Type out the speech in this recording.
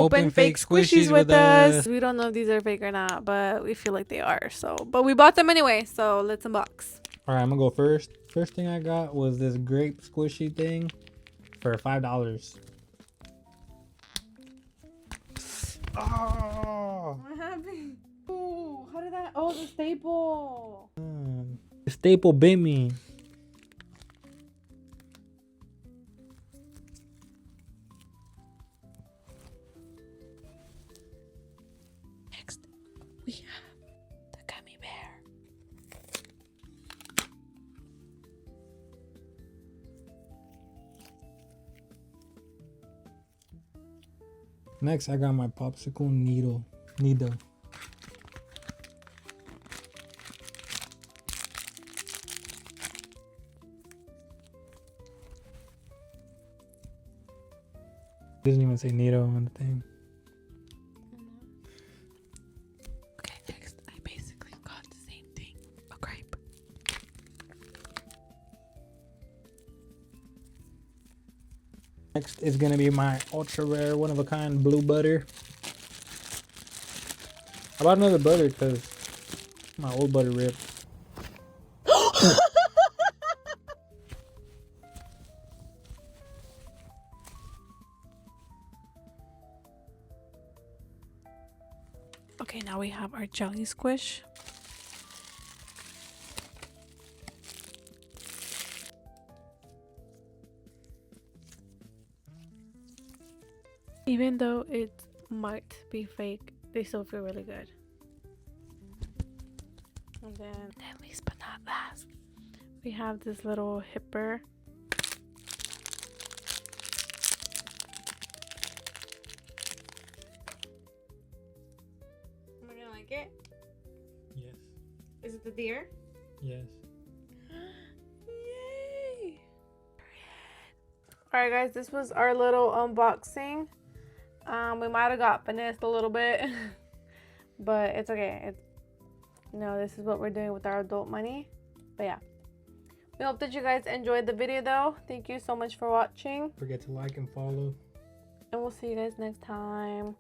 open fake squishies with us. We don't know if these are fake or not, but we feel like they are. So, but we bought them anyway. So let's unbox. All right, I'm gonna go first. First thing I got was this grape squishy thing for $5. Oh, What happened? Oh, how did that? Oh, the staple. the staple bit me. Next, we have the gummy bear. Next, I got my popsicle needle. Doesn't even say needle on the thing. Okay, next, I basically got the same thing, a grape. Next is gonna be my ultra rare, one of a kind blue butter. I bought another butter because my old butter ripped. Okay, now we have our jelly squish. Even though it might be fake, they still feel really good. And then, least but not last, we have this little hipper. Am I gonna like it? Yes. Is it the deer? Yes. Yay! Alright guys, this was our little unboxing. We might have got finessed a little bit, but it's okay. This is what we're doing with our adult money. But yeah, we hope that you guys enjoyed the video though. Thank you so much for watching. Don't forget to like and follow. And we'll see you guys next time.